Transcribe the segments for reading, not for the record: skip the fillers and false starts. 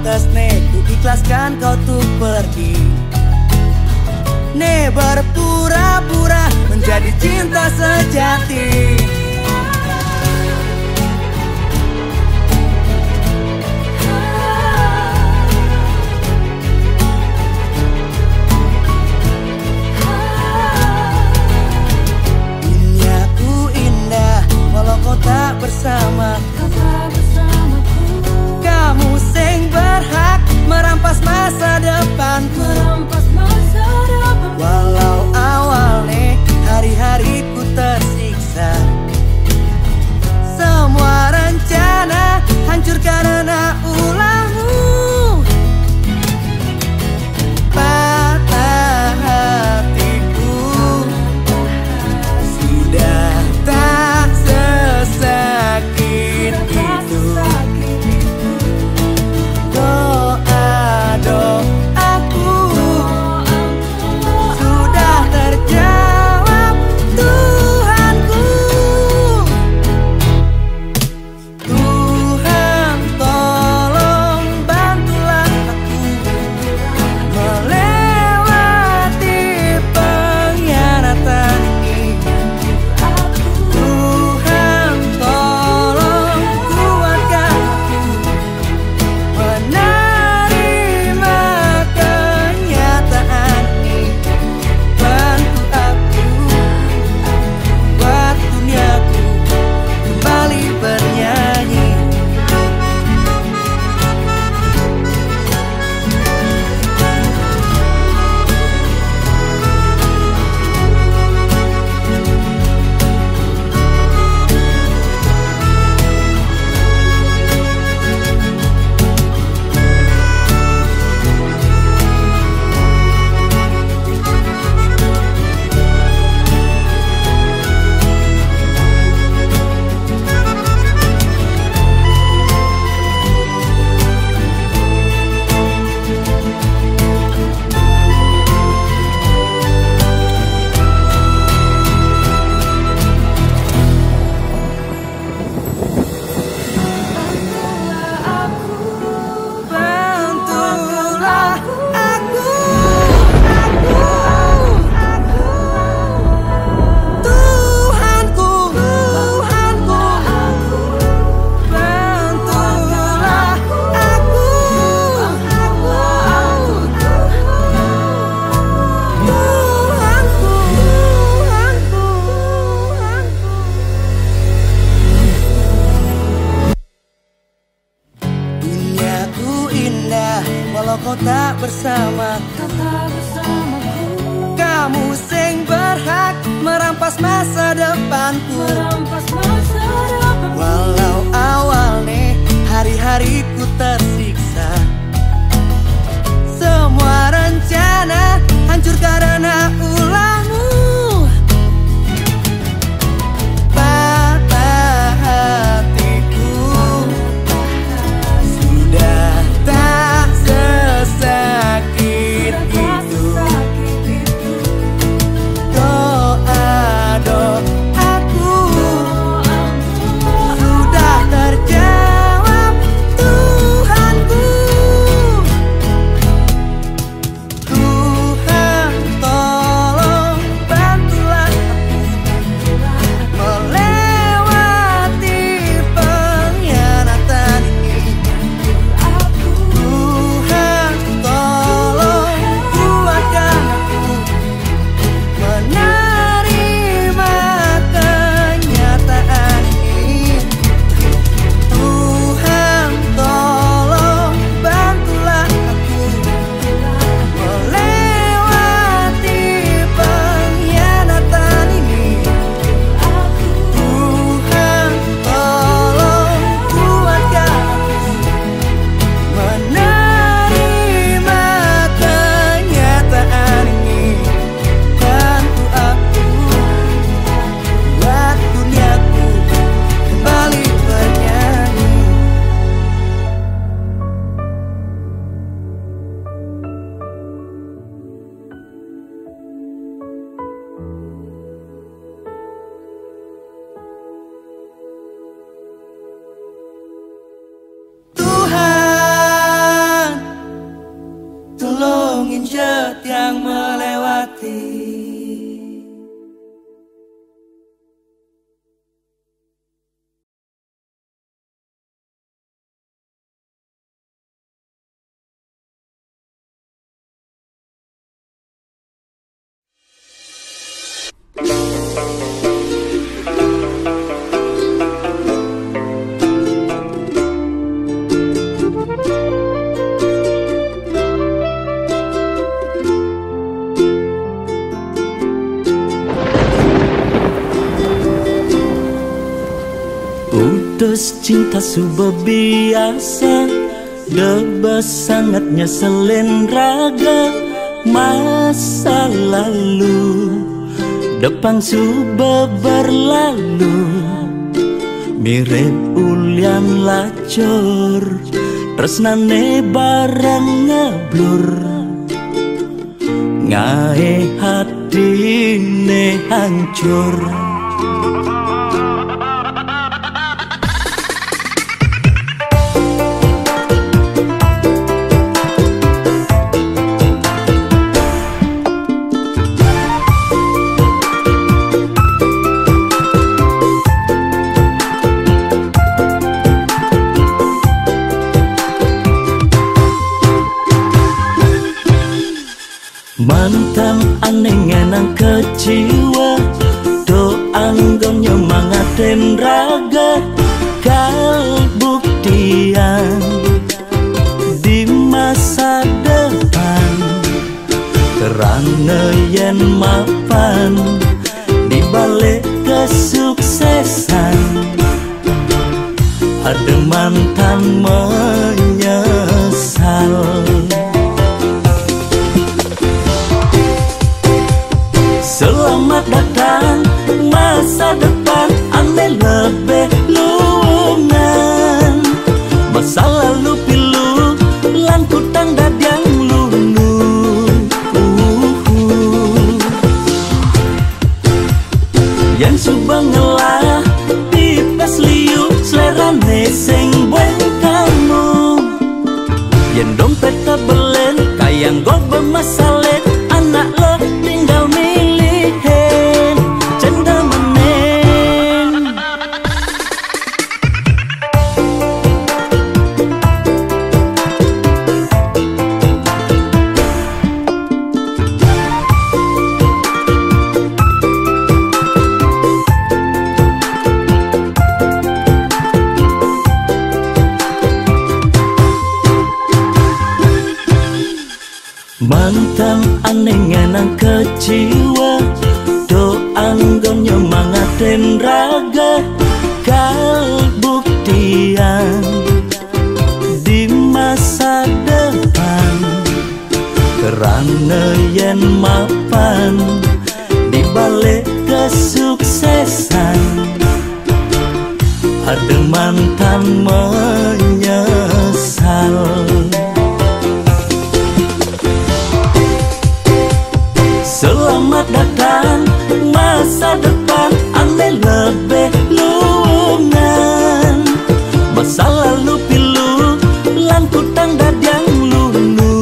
pantas nih ku ikhlaskan kau tuh pergi. Nih berpura-pura menjadi cinta sejati. Duniaku indah walau kau tak bersama. Kamu sing berhak merampas masa depanku. Walau awalnya hari-hariku tersiksa, semua rencana hancur karena ulahmu. Patah hatiku sudah tak sesakit itu. Doa-doaku sudah terjawab Tuhanku. Tuhan tolong bantulah aku melewati pengkhianatan ini. Tuhan tolong kuatkan aku menerima kenyataan ini. Bantu aku buat duniaku kembali bernyanyi. Bantulah aku, Tuhanku, bantulah aku, Duniaku indah walau kau tak bersama. Kamu sing berhak merampas masa depanku. Walau awalnya hari-hariku tersiksa, semua rencana hancur karena ulahmu. Patah hatiku sudah tak sesakit itu. Doa-doaku sudah terjawab Tuhan. putus cinta sudah biasa, debas sangatnya selen raga. Masa lalu depan sudah berlalu, mirip ulian lacur, tresnane barang ngeblur, ngae hatine hancur. Mantan aneh ngenang kecewa, do anggon nyemangatin raga. Kal buktian di masa depan, kerana yen mapan di balik kesuksesan. Ada mantan menyesal. Selamat datang masa depan, ane lebih lungan. Masa lalu pilu, langkutang dadang lulu. Yang subang ngelah, pipes liu, selerane sing bueng kamu. Yang dompet tabelen, kayang go bermasalah. Anak lo tinggal milihin, cenda menen. Mantan aneh ngenang kecewa, do anggon nyemangatin raga. Kal buktian di masa depan, kerana yen mapan di balik kesuksesan. Ada mantan menyesal. Selamat datang masa depan, ane lebih lungan. Masa lalu pilu, langkutang dadang lulu.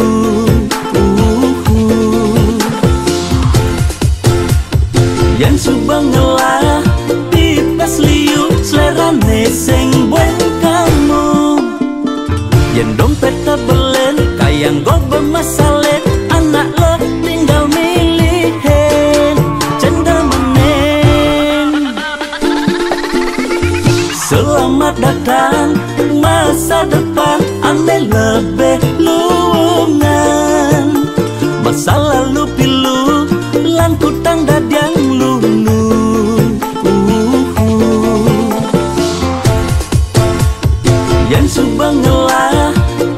Yang subang ngelah, pipes liu, selerane sing bueng kamu. Yang dompet tabelen, kayang go bermasalah. Anak lo tinggal milihin, cenda menen. Selamat datang masa depan, ane lebih lungan. Masa lalu pilu, langkutang dadang lulu. Yang subang ngelah,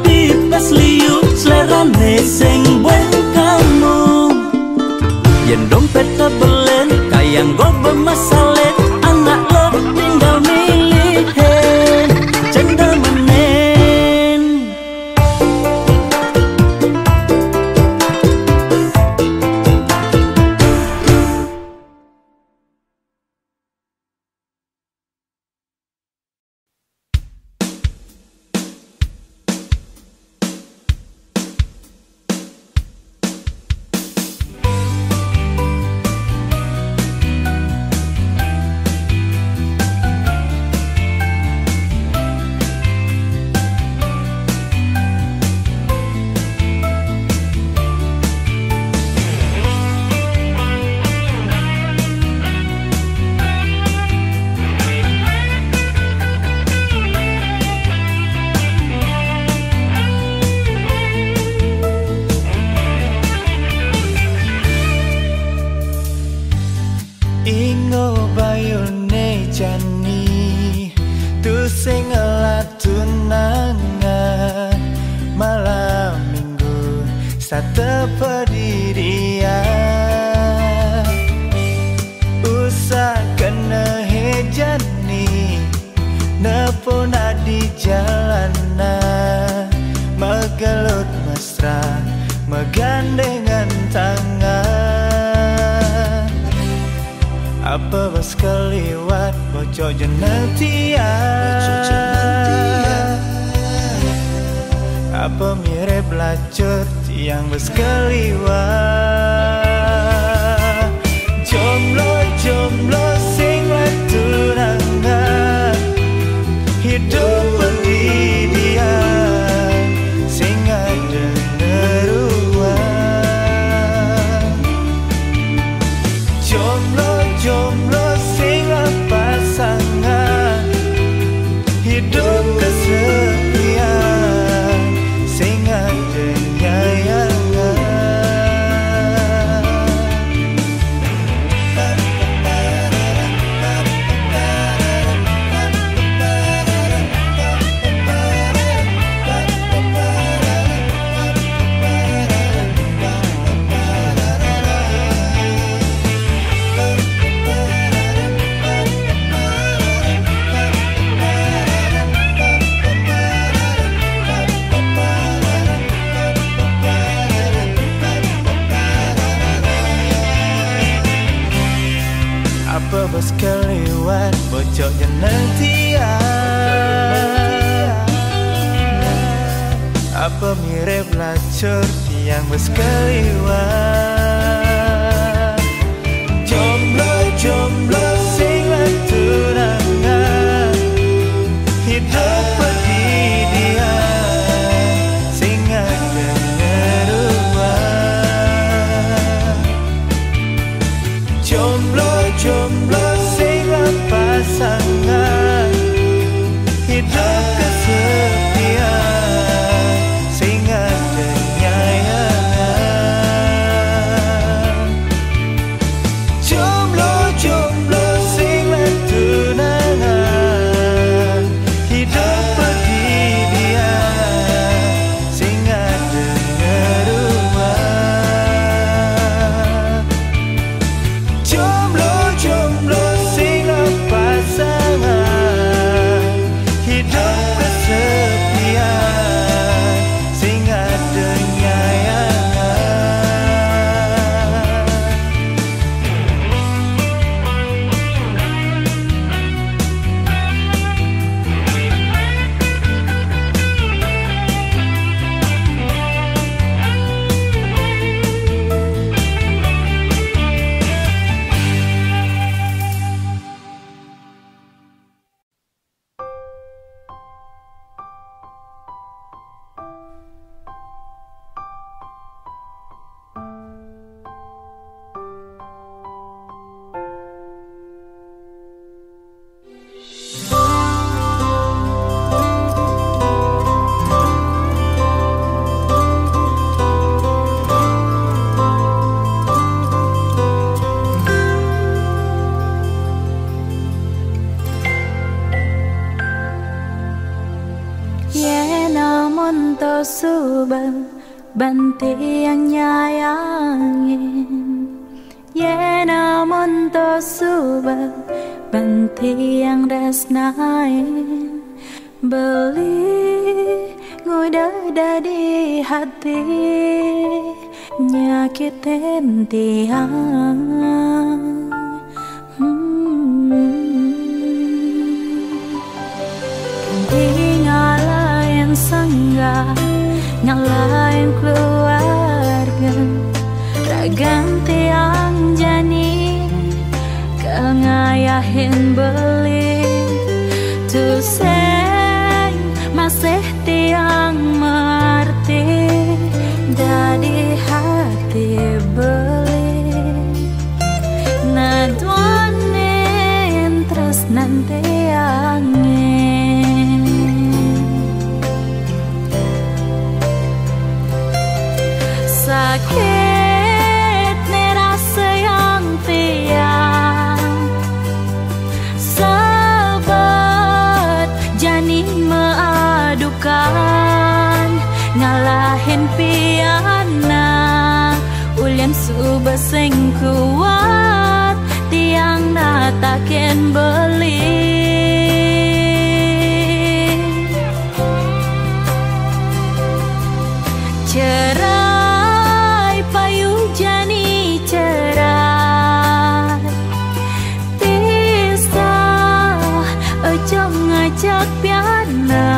pipes liu, selerane sing bueng kamu. Yang dompet tabelen, kayang go bermasalah. Anak lo tinggal milihin, cenda menen. tepedi dia usah kena hejani nepona di jalanan megelut mesra megandengan tangan apa bas keliwat bocok jenentia apa mirip lacur tiang bas keliwat jomblo sing tunangan hidup pendidikan sing ada neruan jomblo sing pasangan hidup kesepian sing ada nyayangan apa bos keliwat bocok jenentia apa mirip lacur tiang bos keliwat jomblo sing tunangan hidup pendidikan sing ada ngeruan jomblo sing pasangan hidup kesepian sing ada nyayangan jomblo sing tunangan hidup pendidikan sing ada ngeruan jomblo sing pasangan hidup kesepian sing ada nyayangan subang banti yang nyayangin namun to subang banti yang resnain beli ngudah di hati nyakitin tiang ngalahin sangga ngalahin keluarga ganti yang jani kengayahin beli tuseng masih tiang mengerti dari hati beli naduanin terus nanti angin sakit ngalahin piana ulin suba sing kuat tiang nataken beli cerai payu jani cerai pisah ojo ngajak piana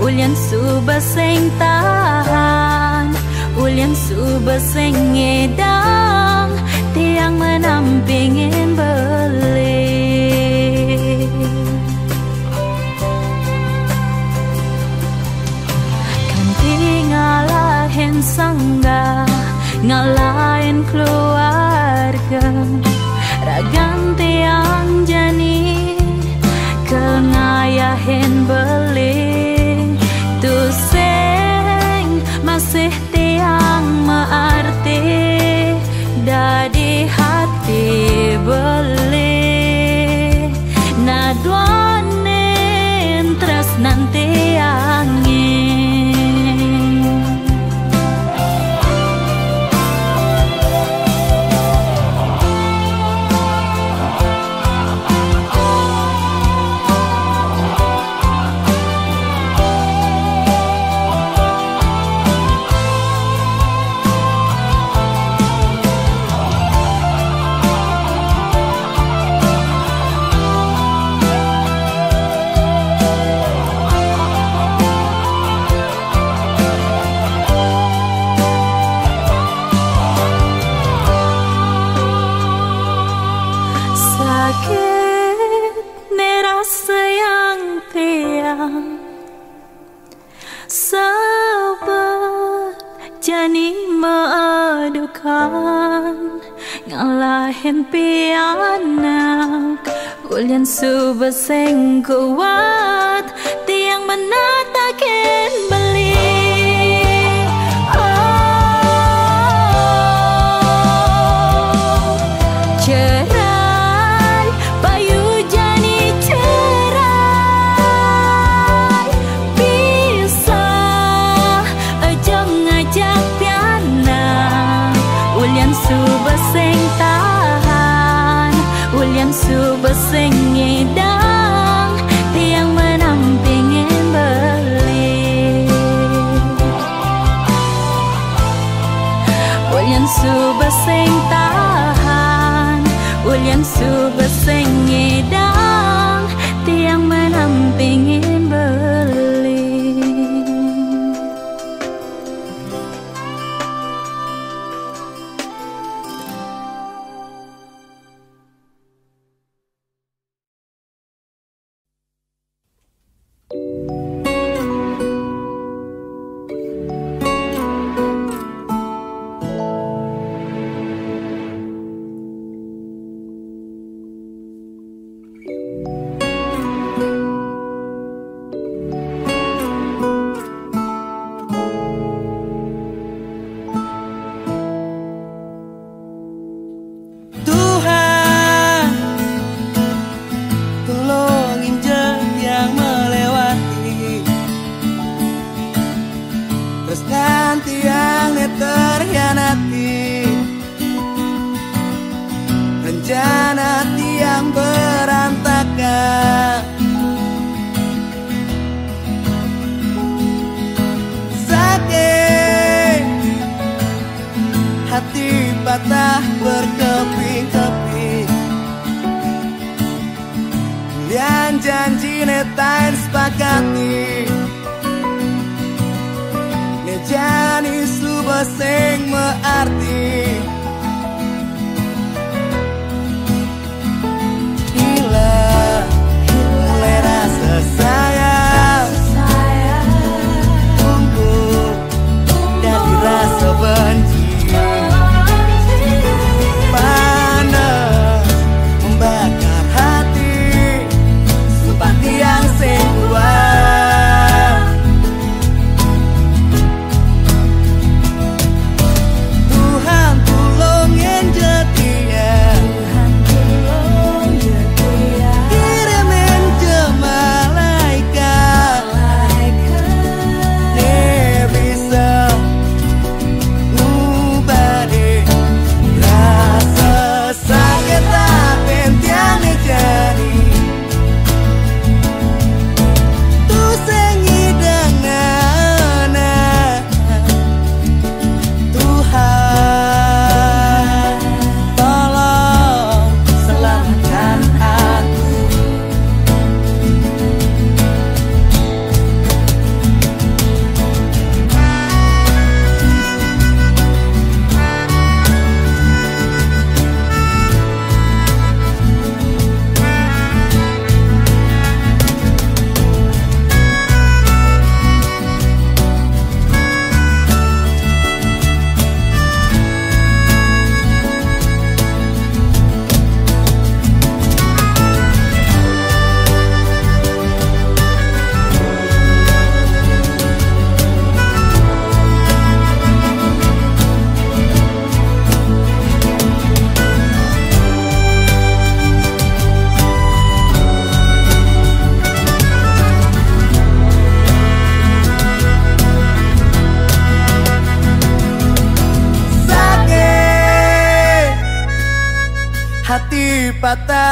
ulin suba sing tahan ulin suba sing ngedang tiang menampingin beli kanti ngalahin sangga ngalahin keluarga ragan tiang jani kengayahin beli tuseng masih tiang mearti dari hati beli naduanin terus nanti angin sabar jani maadukan ngalahin pianak ulin suba sing kuat tiang menatakin beli cerai payu jani cerai pisah ojo ngajak piana ulin suba sing tahan ulin suba sing ngedang tiang menampingin beli ulin suba sing tahan ulin suba sing ngedang tiang menampingin beli rencana tiang berantakan sakit hati patah berkeping-keping yang janji netain sepakati nejani suba sing mearti mulai rasa sayang tumbuh dari rasa benci panas membakar hati seperti yang kuat Tuhan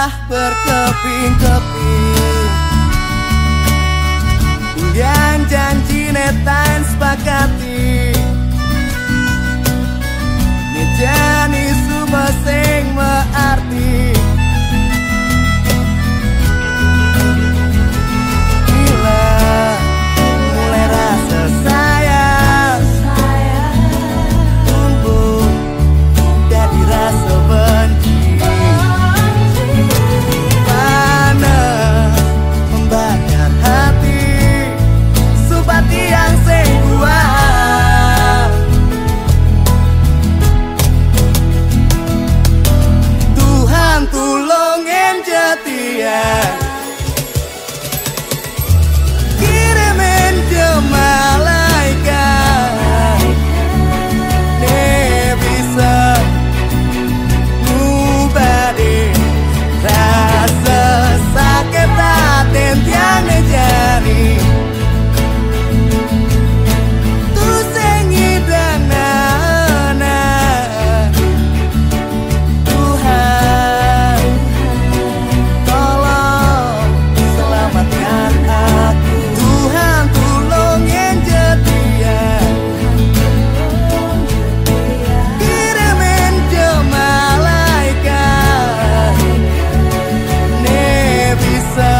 sudah berkeping-keping, yang janji netain sepakati, ngejani suba sing mearti. Bila mulai rasa sayang tumbuh jadi rasa benci, panas membakar hati, subati yang sing kuat. Tuhan tulungin jatian, kirimin ke malaikat, ne bisa ngubadi rasa sakit hati yang ngejani. Tu sing idana, Tuhan tolong selamatkan aku. Tuhan tulungin jatian, kirimin ke malaikat, ne bisa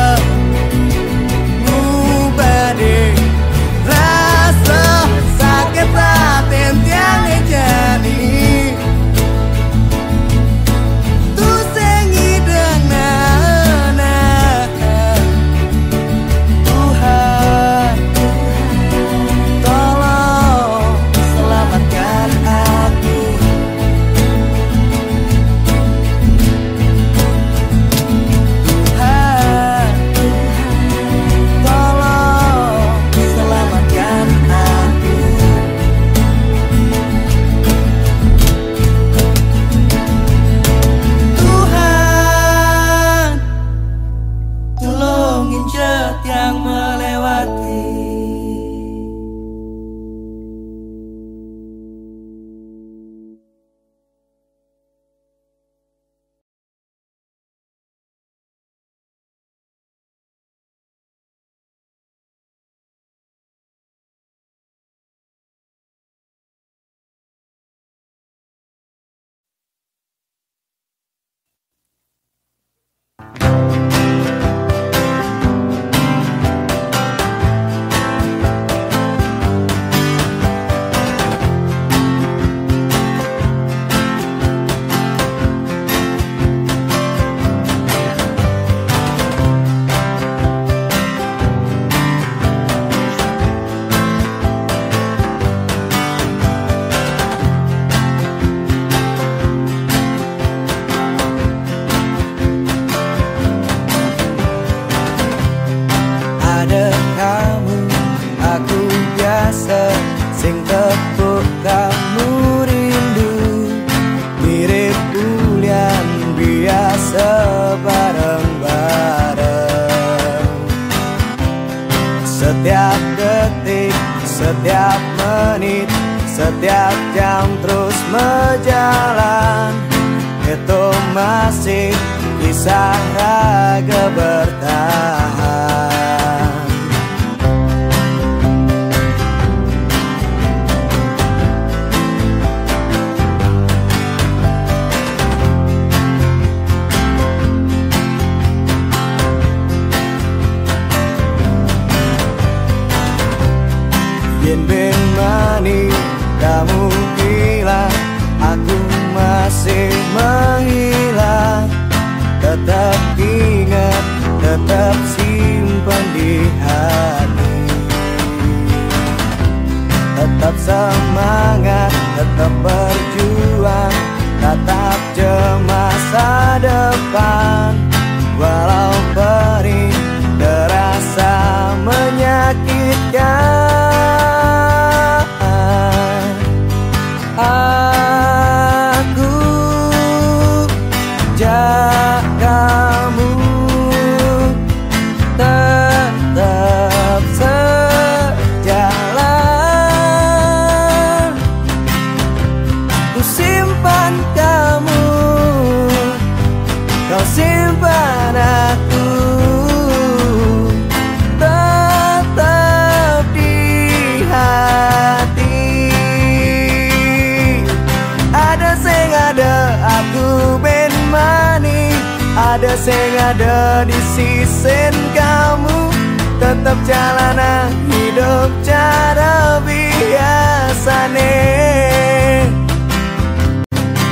ngubadi rasa sakit hati yang ngejani. Tu sing idana, Tuhan tolong selamatkan aku. Tuhan tolong selamatkan aku. Tuhan tulungin jet yang melewati. Ada kamu, aku biasa sing tepuk kamu rindu, mirip bulan biasa bareng-bareng. Setiap detik, setiap menit, setiap jam terus berjalan, itu masih kisah raga bertahan. Yen ben mani kamu bilang aku masih menghilang, tetap ingat, tetap simpan di hati. Tetap semangat, tetap berjuang, tatap jam masa depan. Walau perih terasa menyakitkan, aku jagamu tetap sejalan. Ku simpan kamu ada sing ada di sisi kamu, tetap jalanan hidup cara biasane.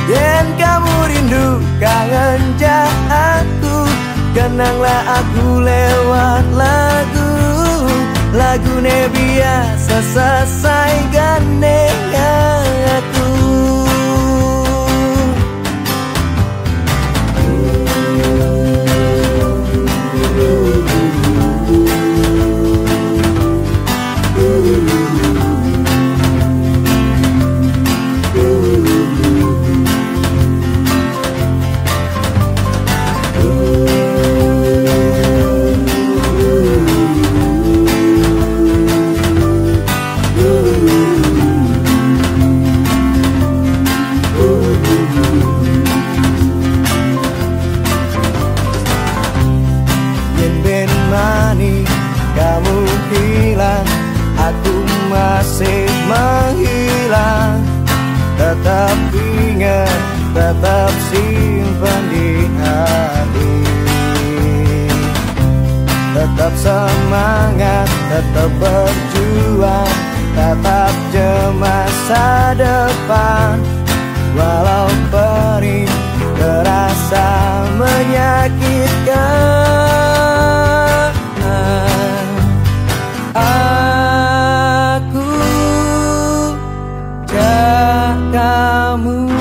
Yen kamu rindu kangen jak aku, kenanglah aku lewat lagu. Lagune biasa selesai gane aku. Kamu hilang, aku masih menghilang. Tetap ingat, tetap simpan di hati. Tetap semangat, tetap berjuang, tetap jemah masa depan. Walau perih terasa menyakitkan, aku dan kamu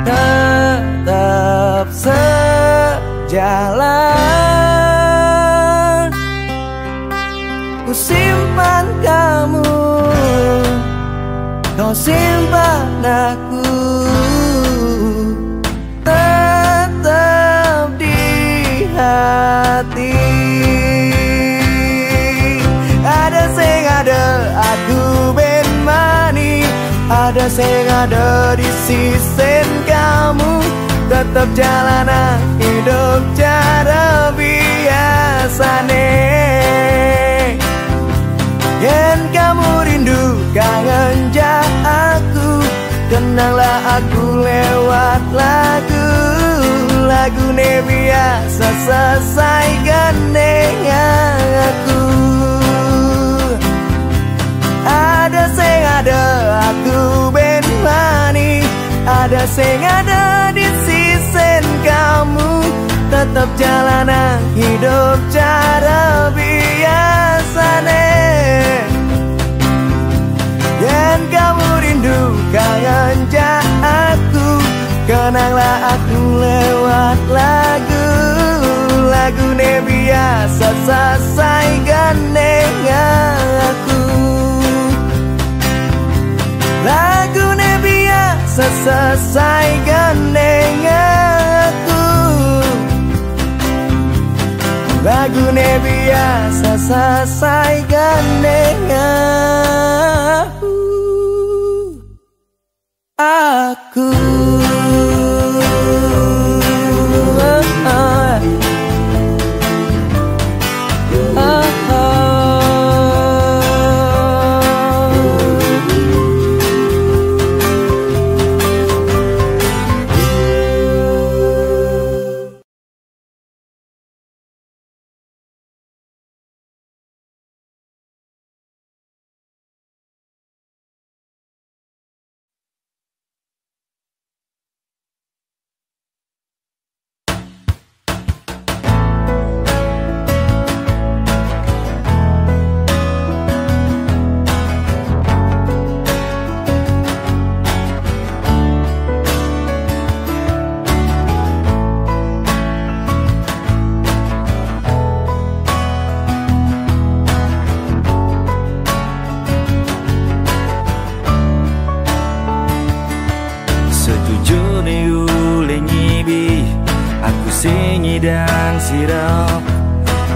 tetap sejalan. Ku simpan kamu, kau simpan aku, tetap di hati. Ada sing ada aku ben mani, ada sing ada di sisi kamu, tetap jalanan hidup cara biasane. Yen kamu rindu kangen jak aku, kenanglah aku lewat lagu. Lagune biasa selesai gandeng aku. Ada sing ada aku ben mani, ada sing ada di sisi kamu, tetap jalanan hidup cara biasane. Yen kamu rindu kangen jak aku, kenanglah aku lewat lagu. Lagune biasa selesai gandeng aku. Lagune biasa selesai gandeng aku. Lagune biasa selesai gandeng aku. Dan sirap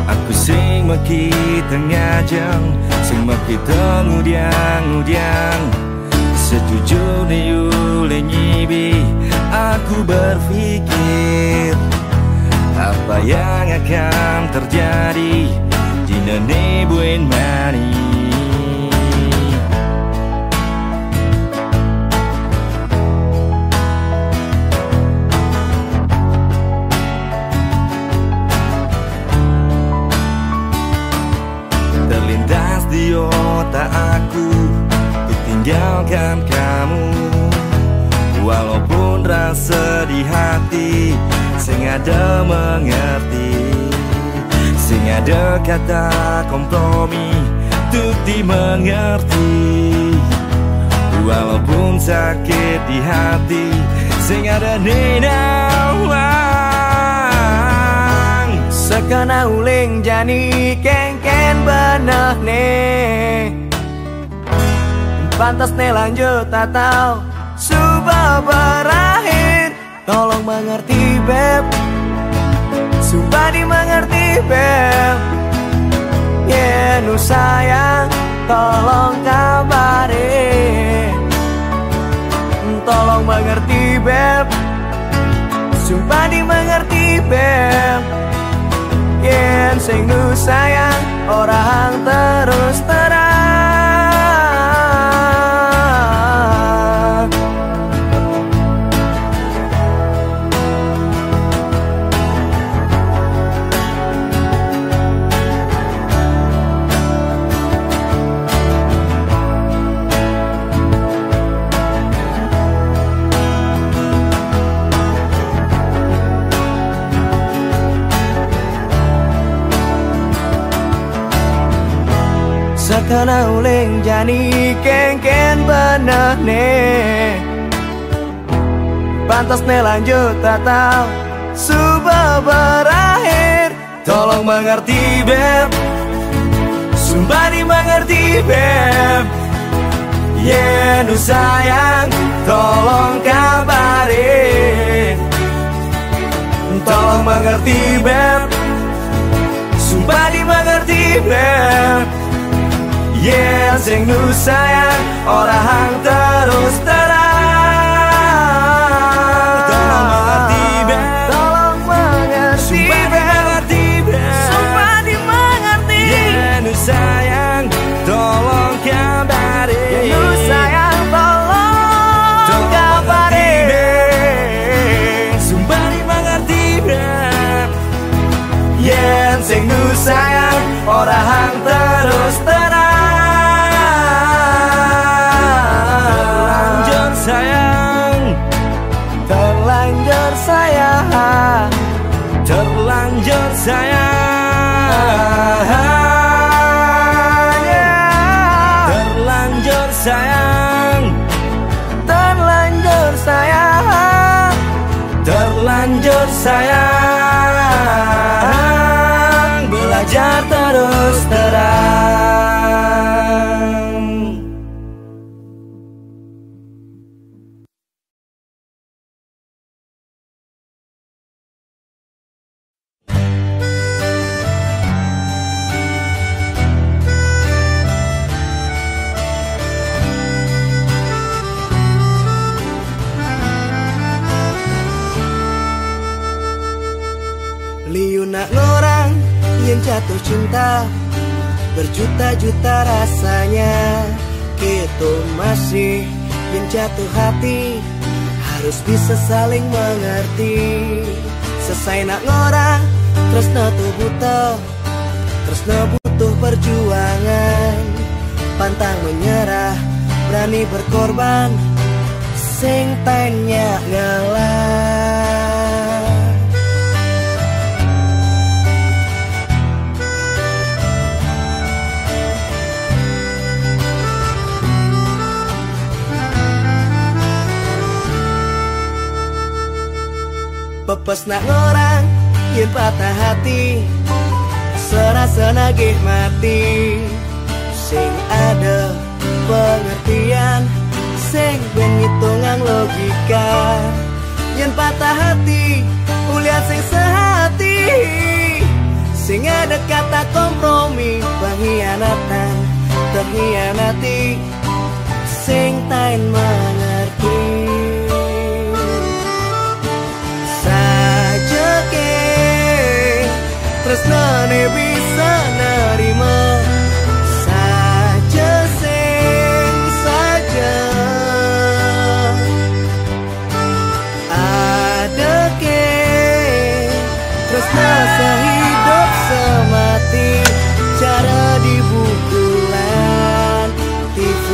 aku sing meki tengah jam, sing meki tengudiang-udiang. Sejujurnya yule nyibi, aku berpikir apa yang akan terjadi di nene buen mani. meninggalkan kamu. Walaupun rasa di hati sing ada mengerti, sing ada kata kompromi untuk dimengerti. Walaupun sakit di hati sing ada nenawang, sekena uling jani kengken beneh nih. Pantas nih lanjut atau sudah berakhir. Tolong mengerti beb, sumpah dimengerti beb. Yeah, nu sayang, tolong kabarin. Tolong mengerti beb, sumpah dimengerti beb. Yen sing nu sayang, orang terus terang. Sekena uling jani kengken beneh nih. Pantas nih lanjut atau sudah berakhir. Tolong mengerti beb, sumpah dimengerti beb. Yeah, nu sayang, tolong kabarin. Tolong mengerti beb, sumpah dimengerti beb. Yeah, sing nu sayang, orang terus terang. tolong mengerti beb, Tolong mengerti beb, sumpah dimengerti. yeah, nu sayang, tolong kabarin. Nu sayang, tolong kabarin. Sumpah dimengerti beb, Yen sing nu sayang, orang terus terang. terlanjur sayang, Terlanjur sayang, terlanjur sayang, terlanjur sayang, terlanjur sayang, terlanjur sayang. belajar terus terang. Liuna ngorang yang jatuh cinta, berjuta-juta rasanya. Kita masih yang jatuh hati, harus bisa saling mengerti. Selesai nak ngorang, tresna tuh butuh, tresna butuh perjuangan. Pantang menyerah, berani berkorban, sing tanya ngalah. Pepes nak ngorang yen patah hati, serasa nagih mati. Sing ada pengertian, sing ben ngitungan logika. Yen patah hati, ulian sing sehati, sing ada kata kompromi. Pengkhianatan, terhianati, sing tain mengerti. Tresnane bisa nerima saja sing saja. Ada ke tresna sehidup semati, cara di bukulan TV.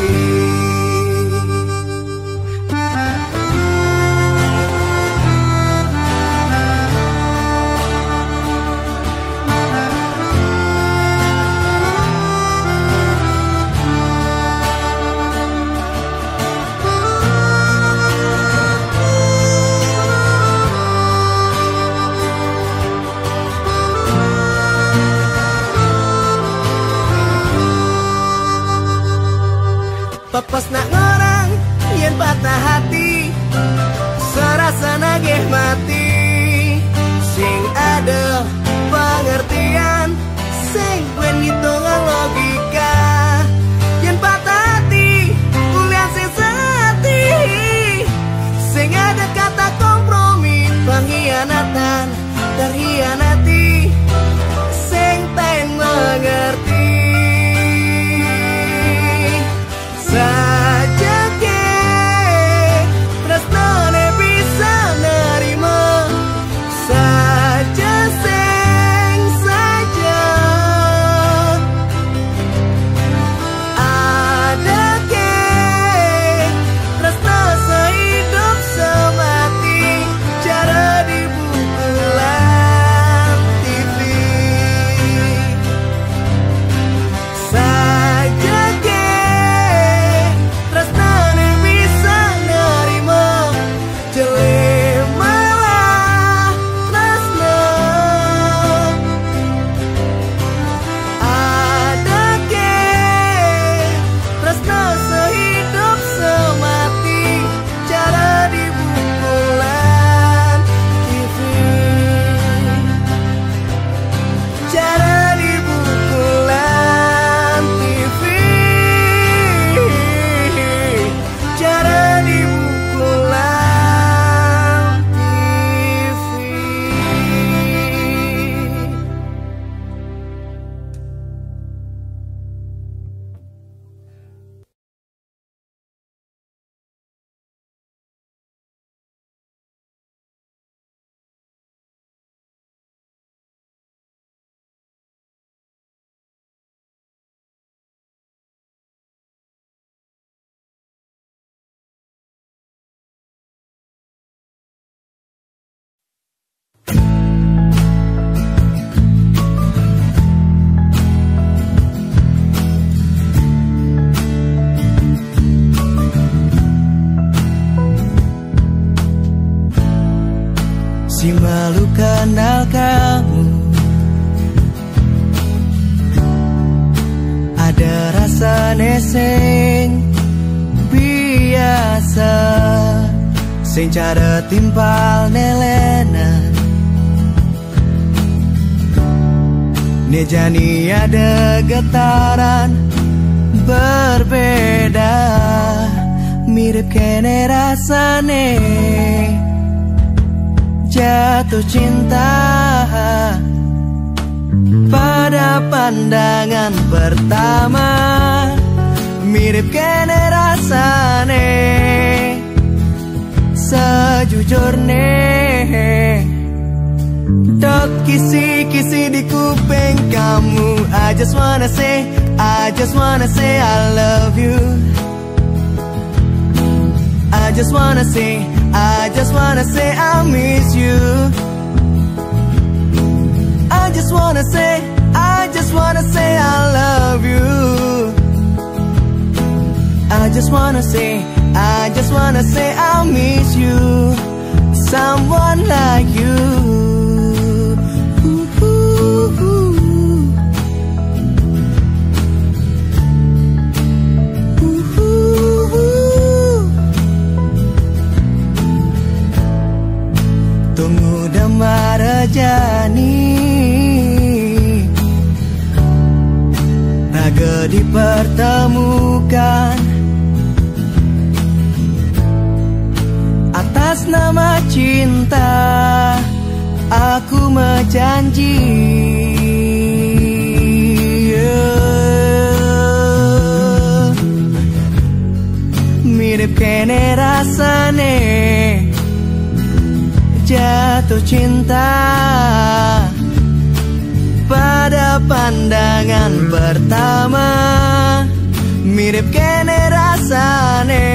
kenal kamu. Ada rasa neseng biasa, sing cara timpal nelenan. Nejani ada getaran berbeda, mirip kene rasane jatuh cinta pada pandangan pertama. Mirip kene rasane sejujurnya, dot kisi-kisi di kuping kamu. I just wanna say I love you. I just wanna say I miss you. I just wanna say I love you. I just wanna say I miss you. Someone like you. Tunggu damar jani, raga dipertemukan atas nama cinta. Aku menjanji, mirip kene rasane jatuh cinta pada pandangan pertama. Mirip kene rasane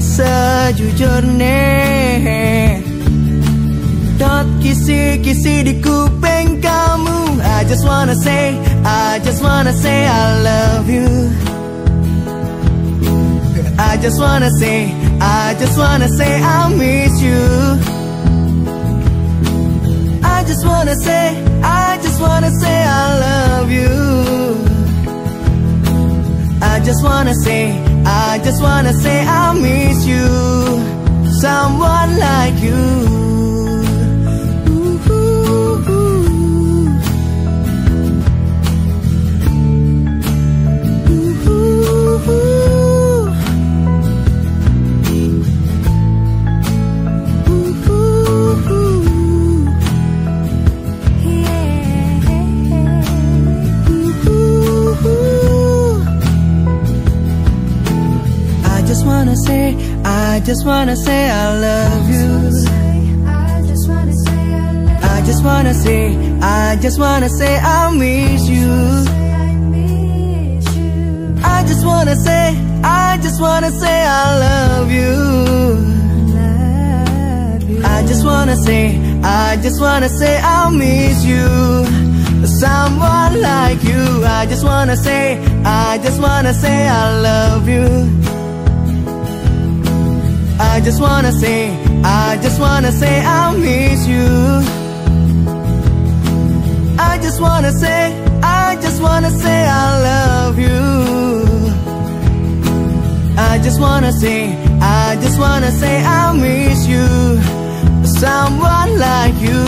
sejujurnya, dot kisi-kisi di kuping kamu. I just wanna say I love you. I just wanna say I miss you. I just wanna say I love you. I just wanna say I miss you. Someone like you. I just wanna say I love you. I just wanna say I miss you. I just wanna say I love you. I just wanna say I miss you. Someone like you. I just wanna say I love you. I just wanna say I miss you. I just wanna say I love you. I just wanna say I miss you. Someone like you.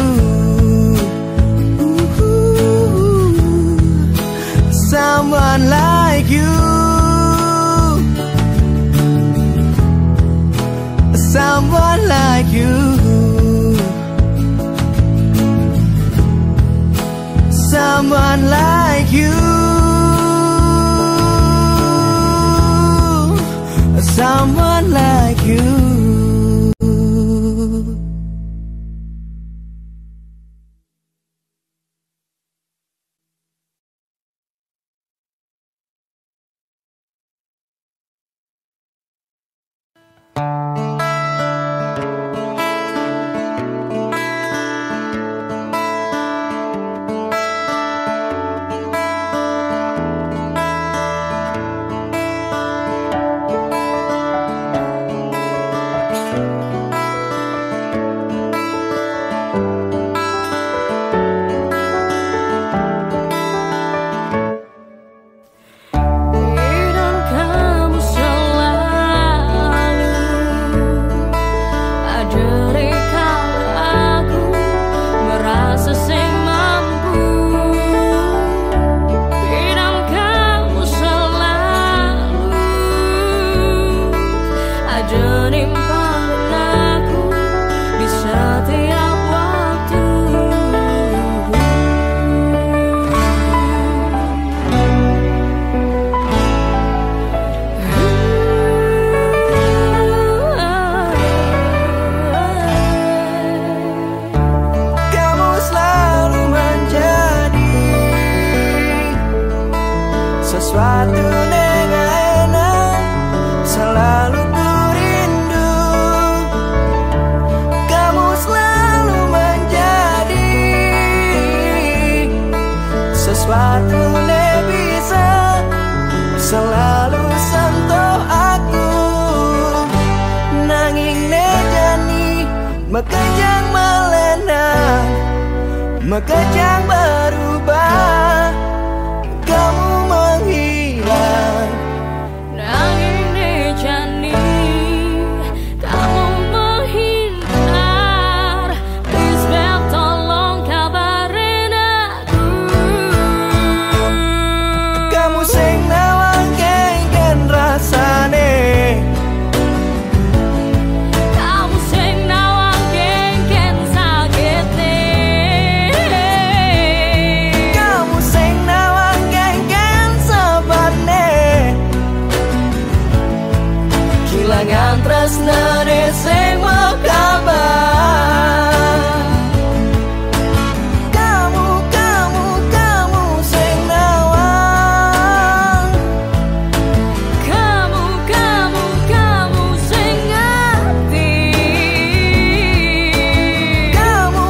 Someone like you. Someone like you. Someone like you. Someone like you. sepatune bisa selalu sentuh aku, nanging nejani mekejang melenang, mekejang berubah, kamu menghilang. Nanging nejani kamu menghindar, please Beb tolong kabarin aku. Kamu sing nawang kengken rasane, Kamu sing nawang kengken sakitne, kamu sing nawang kengken sebabne, kilangan tresnane sing mekabar. Kamu sing nawang, kamu sing ngerti, kamu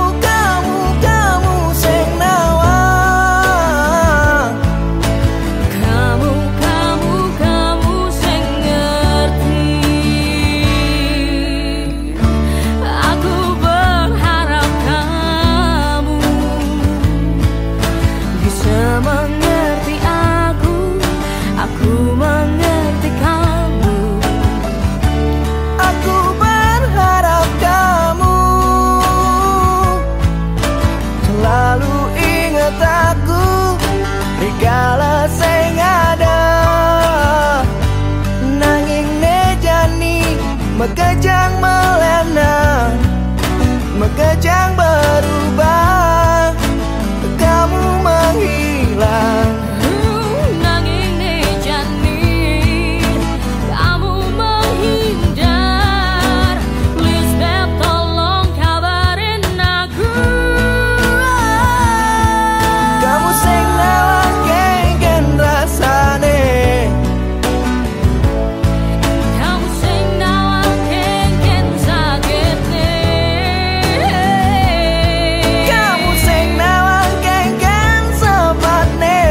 sing nawang. kamu sing ngerti. Aku berharap kamu bisa mengerti aku mengerti kamu. Aku berharap kamu selalu ingat aku rikala sing ada, nanging nejani mekejang melenang, mekejang berubah, kamu menghilang. Nanging nejani kamu menghindar, please Beb tolong kabarin aku. Kamu sing nawang kengken rasane, Kamu sing nawang kengken sakitne, kamu sing nawang kengken sepatne,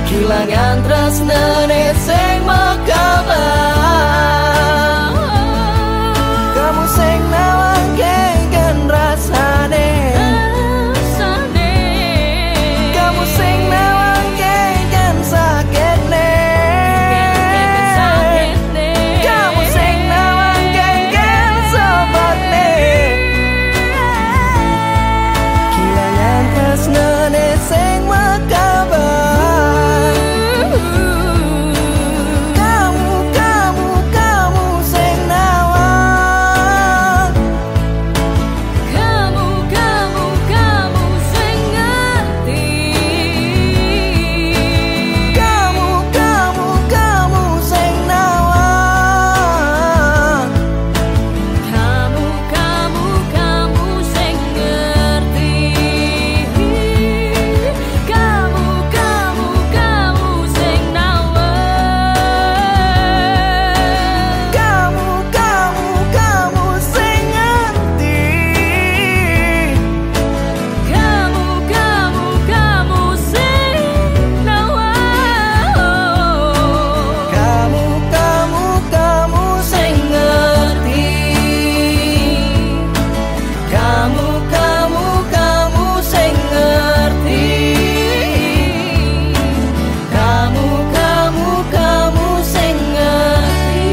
kilangan tresnane sing mekabar. Kamu sing nawang kengken rasane, rasane. kamu sing nawang kengken sakitne, kamu sing nawang kengken sepatne, kilangan tresnane sing mekabar. Kamu sing nawang, Kamu sing ngerti, kamu sing nawang. kamu sing ngerti, kamu sing nawang, Kamu sing ngerti, kamu sing nawang, kamu sing ngerti, kamu sing ngerti, kamu sing ngerti.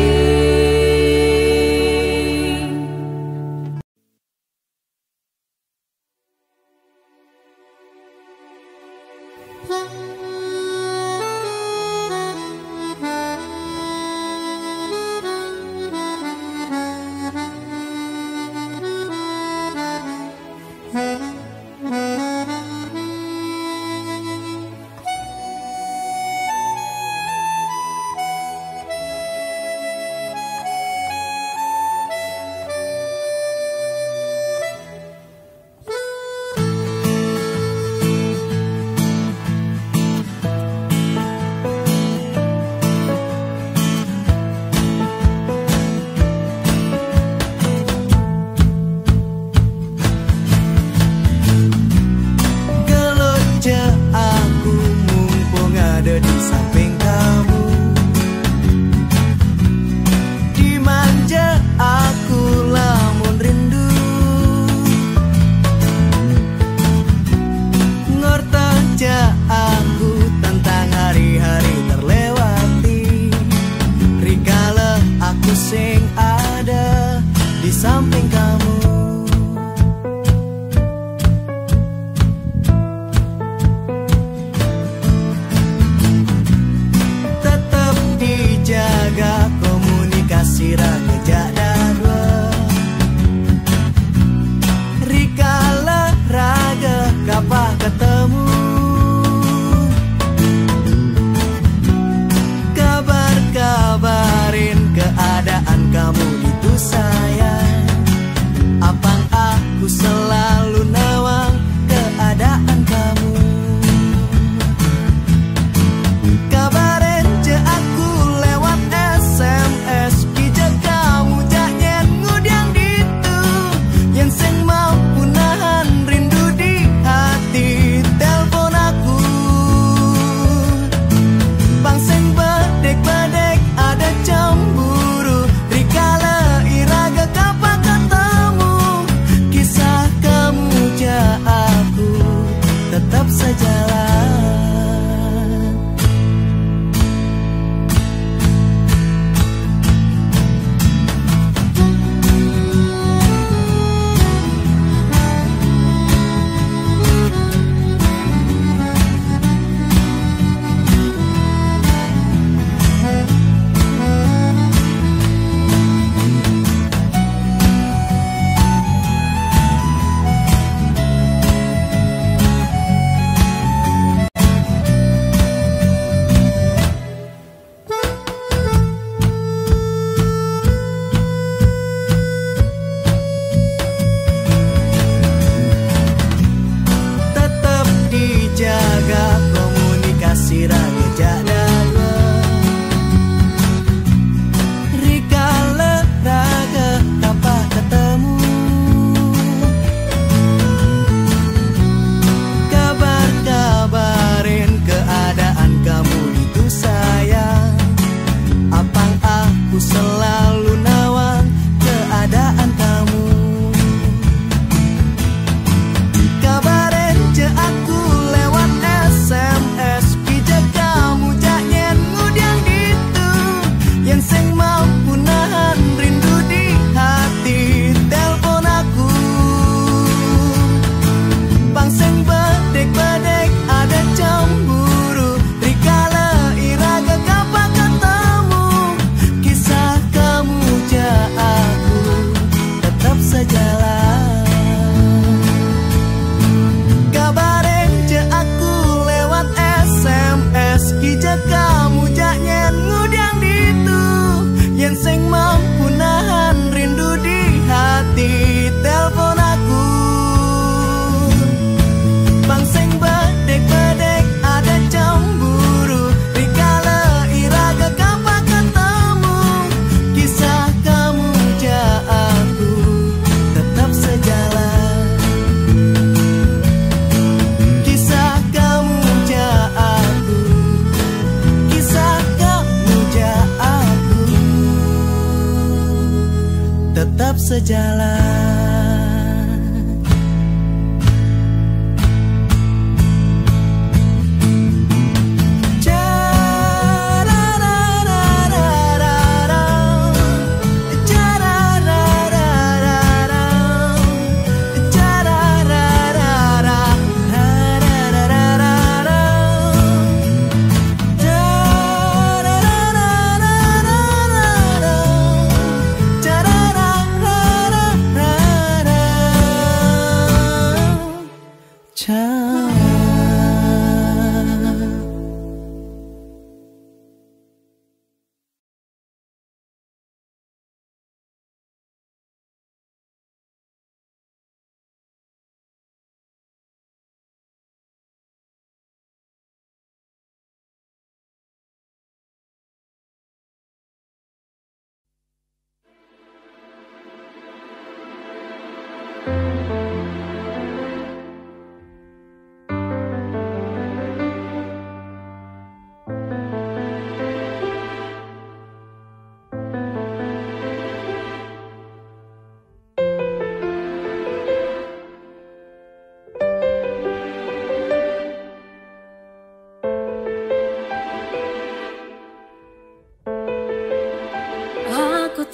sejalan.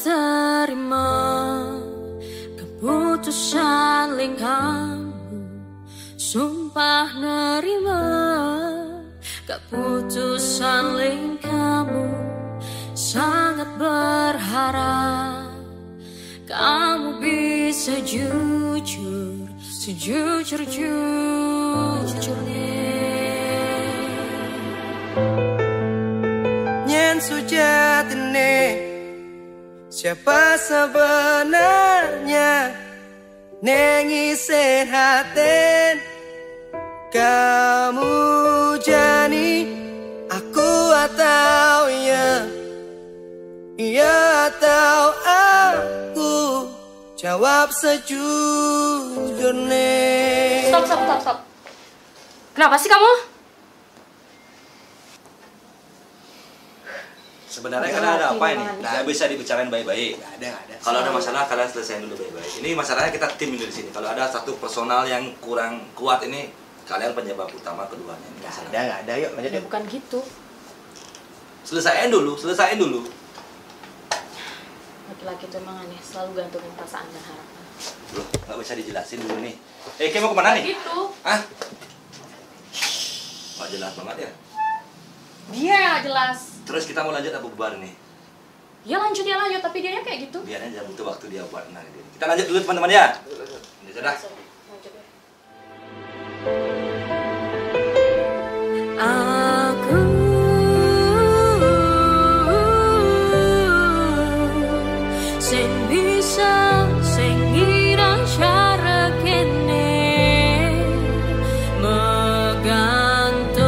Terima keputusan lingkamu, sumpah nerima keputusan lingkamu. Sangat berharap kamu bisa jujur, sejujur-jujurnya. Nyen sujatine siapa sebenarnya nengisin haten kamu jani aku atau ya atau aku jawab sejujurnya. Stop. Kenapa sih kamu? Sebenarnya karena ada apa ini? Nggak bisa dibicarain baik-baik. Nggak ada. Kalau ada masalah kalian selesaiin dulu baik-baik. Ini masalahnya kita tim ini di sini. Kalau ada satu personal yang kurang kuat ini, kalian penyebab utama keduanya. Nggak ada. Yuk lanjut yuk. Bukan gitu. Selesaiin dulu. Laki-laki itu emang aneh, selalu gantungin perasaan dan harapan. Loh, nggak bisa dijelasin dulu nih. Kayak mau kemana nih? Gitu. Hah? Nggak jelas banget ya? Dia nggak jelas. Terus kita mau lanjut apa bubar nih? Ya lanjut, tapi dia kayak gitu. Biar aja butuh waktu dia buat tenang. Kita lanjut dulu teman-teman ya. Ini sudah. Lanjut ya. Aku sing bisa sing ngira cara kene megantung,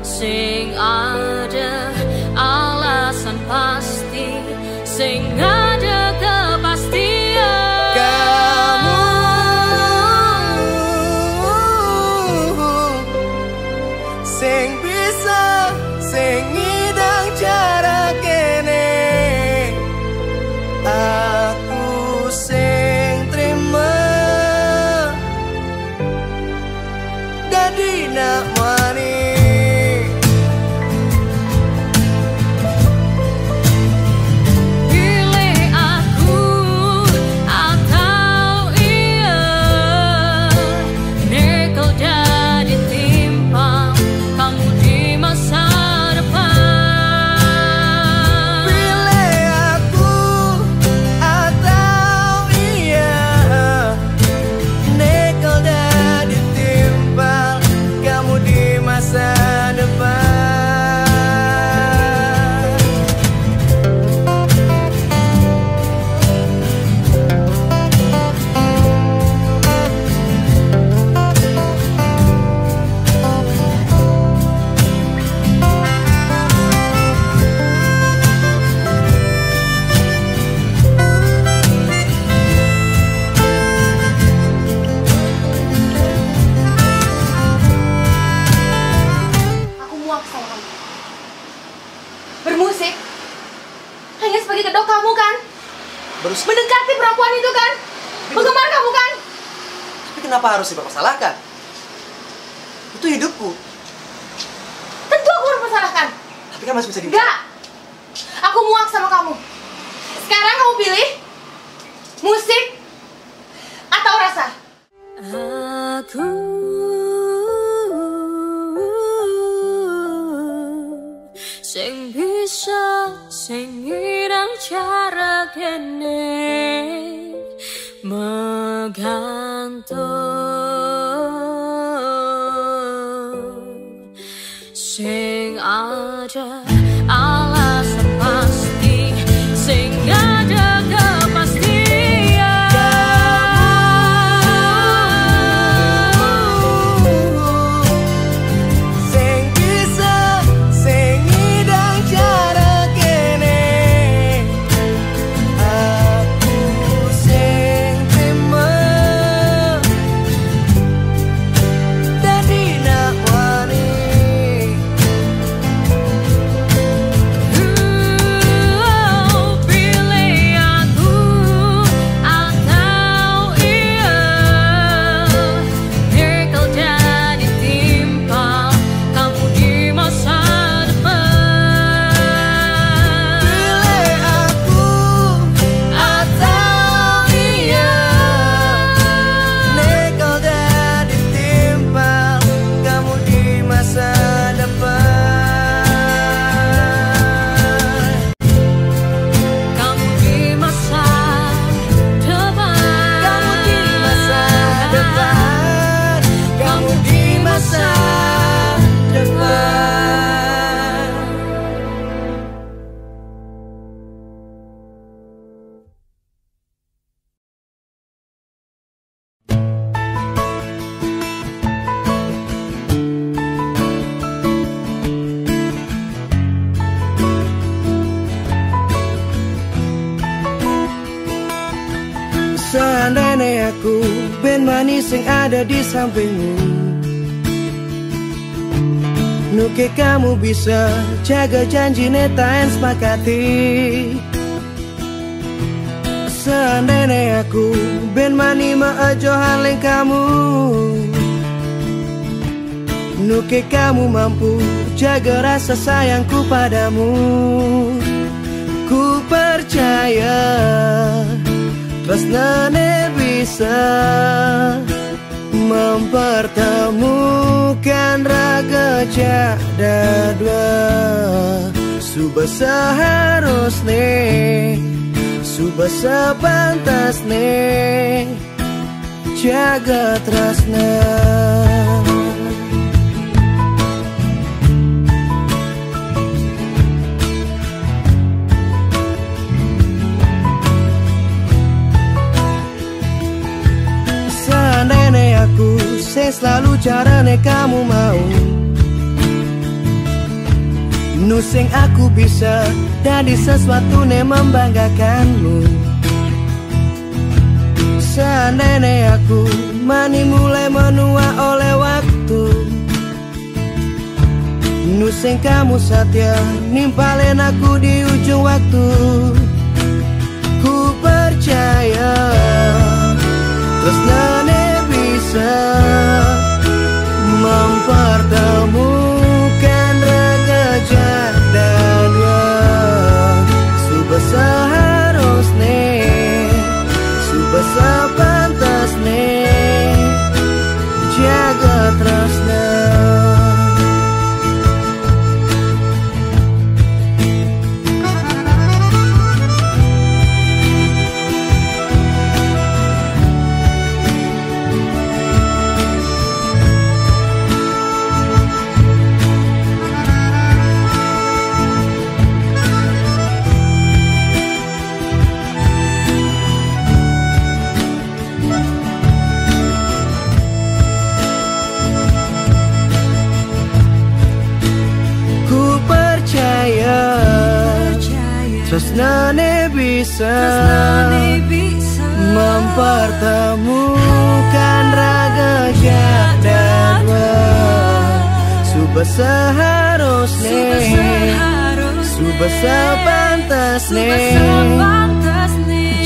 sing ada alasan pasti, sing ada Sakti perempuan itu kan? Penggemar kamu kan? Tapi kenapa harus dipermasalahkan? Itu hidupku. Tentu aku bermasalahkan. Tapi kan masih bisa Enggak. Aku muak sama kamu. Sekarang kamu pilih musik atau rasa. Aku sing bisa sing irang cara kene menggantung sing ada alasan pasti sing ada kepastian Sing bisa sing idang cara kene aku sing terima dadi nak wani pilih aku atau ia Miracle jadi timpal kamu di masa depan pilih aku atau iya nekel jadi timpal kamu di masa depan kamu di masa depan kamu di masa depan kamu di masa depan Seandainya aku ben manis yang ada di sampingmu, nuke kamu bisa jaga janji netain sepakati. Seandainya aku ben mani maajo haling kamu, nuke kamu mampu jaga rasa sayangku padamu. Ku percaya tresnane bisa mempertemukan raga jada dua. Suba seharusnya, suba sepantasnya jaga tresna. Seandainya aku selalu carane kamu mau, nuseng aku bisa jadi sesuatu yang membanggakanmu. Seandainya aku mani mulai menua oleh waktu, nuseng kamu setia nimpalin aku di ujung waktu. Ku percaya tresnane bisa mempertemukan raga jada dua. Suba seharusnya, suba sepantasnya jaga tresna. Tresnane bisa mempertemukan raga jada dua. Suba seharusnya, suba sepantasnya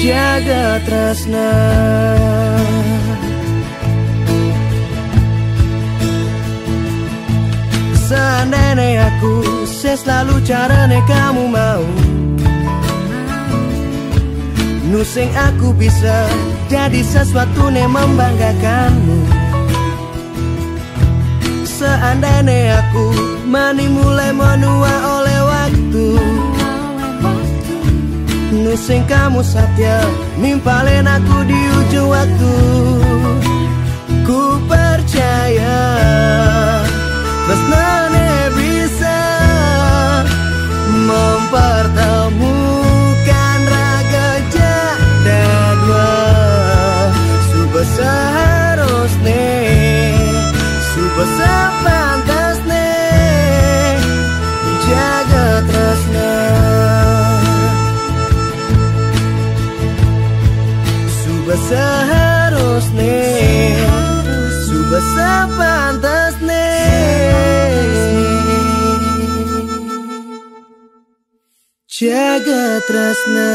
jaga tresna. Seandainya aku selalu carane kamu mau, nusing aku bisa jadi sesuatu yang membanggakanmu. Seandainya aku mani mulai menua oleh waktu, nusing kamu satya nimpalin aku di ujung waktu. Ku percaya tresnane bisa mempertemukan raga jada dua. Suba seharusnya, suba sepantasnya jaga tresna. Suba seharusnya, suba sepantasnya jaga tresna.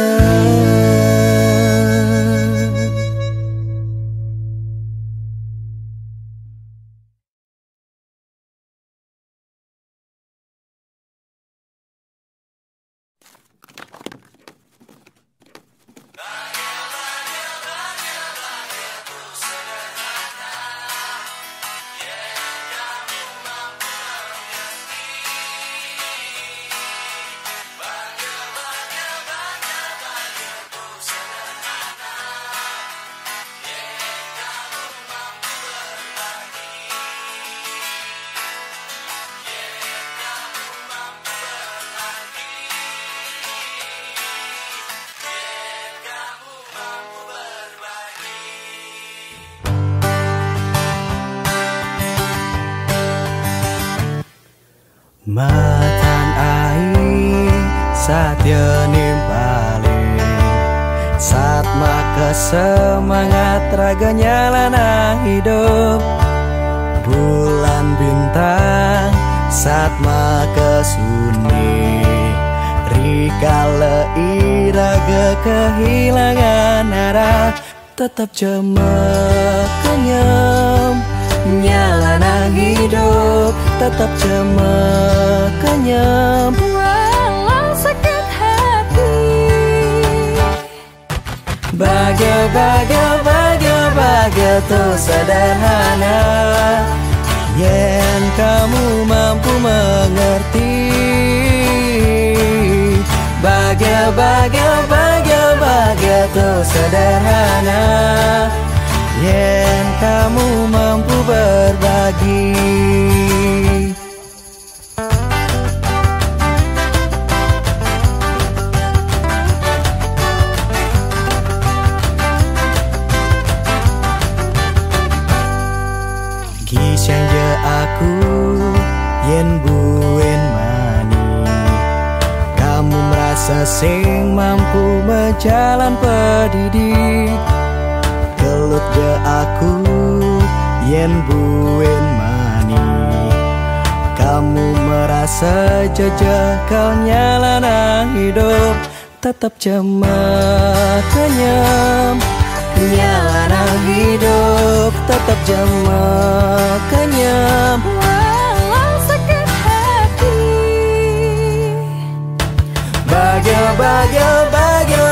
Matan air satya nimpalin, saat maka semangat raga nyalana hidup. Bulan bintang saat maka sunyi, rikala iraga kehilangan arah. Tetap cemek kenyam nyalana hidup, tetap cemek kenyam walau sakit hati. Bahagia tuh sederhana, yen kamu mampu mengerti. Bahagia tuh sederhana, yen kamu mampu berbagi. Gisang je aku yen buen mani, kamu merasa sing mampu menjalan pendidik. Gelut je aku yen buen mani, kamu merasa jejak kau nyalana hidup. Tetap cemek kenyam nyalana hidup, tetap cemek kenyam Walau sakit hati.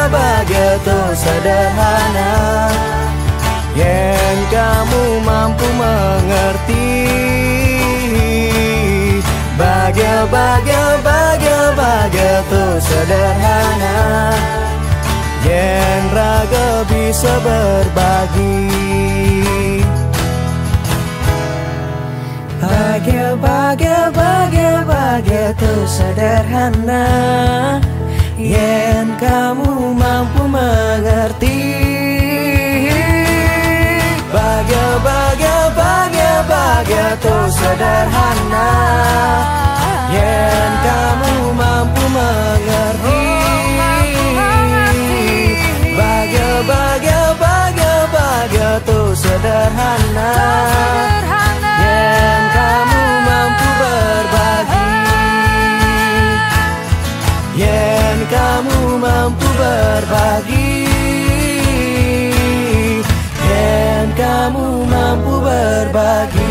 Bahagia tuh sederhana, yang kamu mampu mengerti. Bahagia tuh sederhana, yang raga bisa berbagi. Bahagia tuh sederhana, yang kamu mampu mengerti. Bahagia tuh sederhana, yang kamu mampu mengerti. Bahagia tuh sederhana, yang kamu mampu berbagi. Yang kamu mampu berbagi. kamu mampu berbagi.